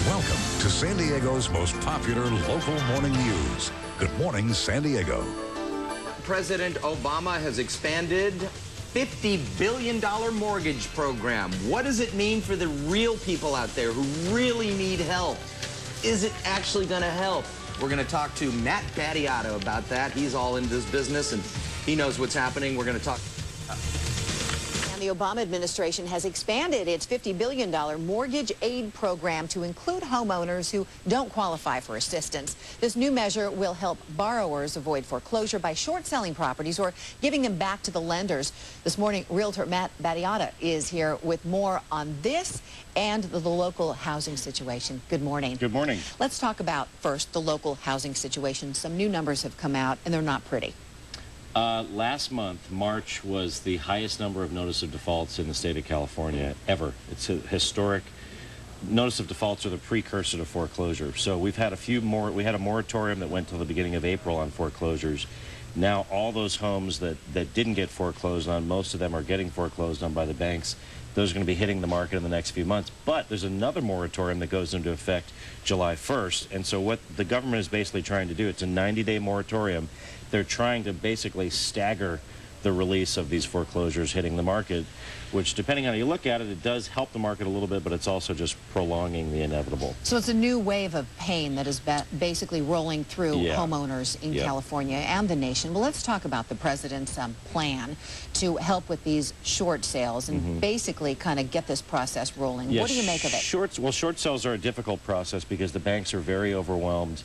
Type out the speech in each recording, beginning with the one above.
Welcome to San Diego's most popular local morning news. Good morning, San Diego. President Obama has expanded $50 billion mortgage program. What does it mean for the real people out there who really need help? Is it actually going to help? We're going to talk to Matt Battiato about that. He's all in this business and he knows what's happening. We're going to talk. And the Obama administration has expanded its $50 billion mortgage aid program to include homeowners who don't qualify for assistance. This new measure will help borrowers avoid foreclosure by short-selling properties or giving them back to the lenders. This morning, Realtor Matt Battiato is here with more on this and the local housing situation. Good morning. Good morning. Let's talk about, first, the local housing situation. Some new numbers have come out, and they're not pretty. Last month, March, was the highest number of notice of defaults in the state of California ever. It's a historic. Notice of defaults are the precursor to foreclosure. So we've had a few more. We had a moratorium that went till the beginning of April on foreclosures. Now all those homes that didn't get foreclosed on, most of them are getting foreclosed on by the banks. Those are going to be hitting the market in the next few months. But there's another moratorium that goes into effect July 1st. And so what the government is basically trying to do, it's a 90-day moratorium. They're trying to basically stagger the release of these foreclosures hitting the market, which, depending on how you look at it, it does help the market a little bit, but it's also just prolonging the inevitable. So it's a new wave of pain that is basically rolling through homeowners in California and the nation. Well, let's talk about the president's plan to help with these short sales and basically kind of get this process rolling. What do you make of it? Short sales are a difficult process because the banks are very overwhelmed.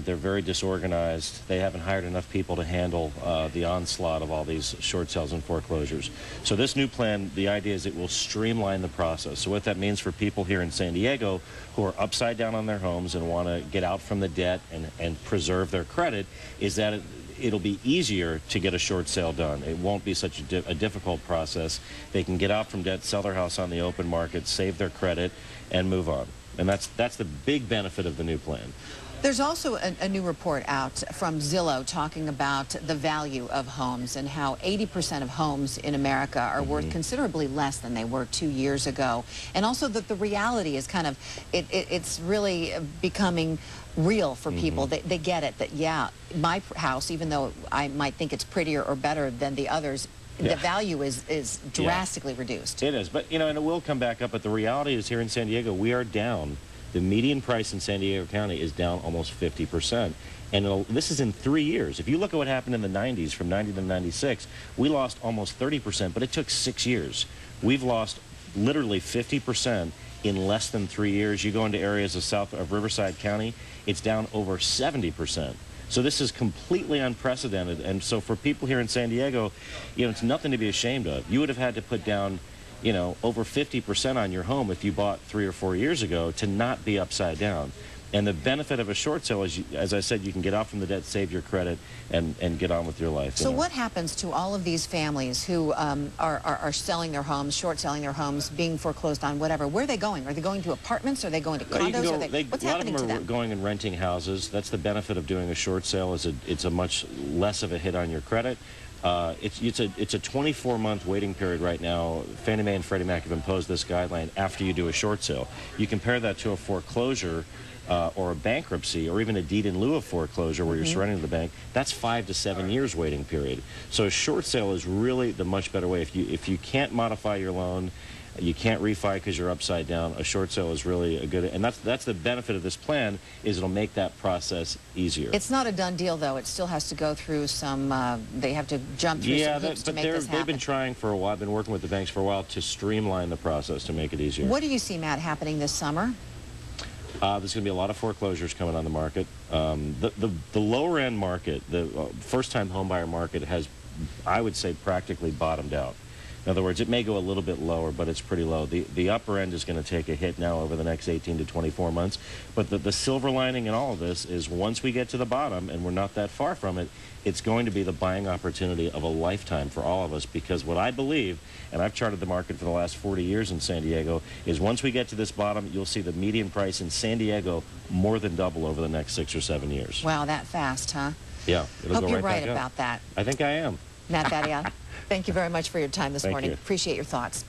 They're very disorganized. They haven't hired enough people to handle the onslaught of all these short sales and foreclosures. So this new plan, the idea is it will streamline the process. So what that means for people here in San Diego who are upside down on their homes and want to get out from the debt and preserve their credit is that it'll be easier to get a short sale done. It won't be such a difficult process. They can get out from debt, sell their house on the open market, save their credit, and move on. And that's the big benefit of the new plan. There's also a new report out from Zillow talking about the value of homes and how 80% of homes in America are worth considerably less than they were 2 years ago. And also that the reality is kind of, it's really becoming real for people. They get it, that, yeah, my house, even though I might think it's prettier or better than the others, the value is drastically reduced. It is, but, you know, and it will come back up, but the reality is here in San Diego, we are down. The median price in San Diego County is down almost 50%. And this is in 3 years. If you look at what happened in the 90s, from 90 to 96, we lost almost 30%, but it took 6 years. We've lost literally 50% in less than 3 years. You go into areas of Riverside County, it's down over 70%. So this is completely unprecedented. And so for people here in San Diego, you know, it's nothing to be ashamed of. You would have had to put down, you know, over 50% on your home if you bought 3 or 4 years ago to not be upside down. And the benefit of a short sale is, as I said, you can get out from the debt, save your credit, and get on with your life. So what happens to all of these families who are selling their homes, short selling their homes, being foreclosed on, whatever? Where are they going? Are they going to apartments? Are they going to condos? What's happening to them? A lot of them are going and renting houses. That's the benefit of doing a short sale, is it's a much less of a hit on your credit. It's a 24-month waiting period right now. Fannie Mae and Freddie Mac have imposed this guideline after you do a short sale. You compare that to a foreclosure or a bankruptcy or even a deed in lieu of foreclosure where you're surrendering to the bank. That's 5 to 7 years waiting period. So a short sale is really the much better way. If you can't modify your loan, you can't refi because you're upside down, a short sale is really a good, and that's the benefit of this plan, is it'll make that process easier. It's not a done deal, though. It still has to go through some, they have to jump through some hoops to make this happen. They've been trying for a while, been working with the banks for a while to streamline the process to make it easier. What do you see, Matt, happening this summer? There's going to be a lot of foreclosures coming on the market. The lower end market, the first-time homebuyer market has, I would say, practically bottomed out. In other words, it may go a little bit lower, but it's pretty low. The upper end is going to take a hit now over the next 18 to 24 months. But the silver lining in all of this is once we get to the bottom, and we're not that far from it, it's going to be the buying opportunity of a lifetime for all of us, because what I believe, and I've charted the market for the last 40 years in San Diego, is once we get to this bottom, you'll see the median price in San Diego more than double over the next 6 or 7 years. Wow, that fast, huh? Yeah, it'll Hope go you're right right about that. I think I am. Matt Battiato, thank you very much for your time this morning. You. Appreciate your thoughts.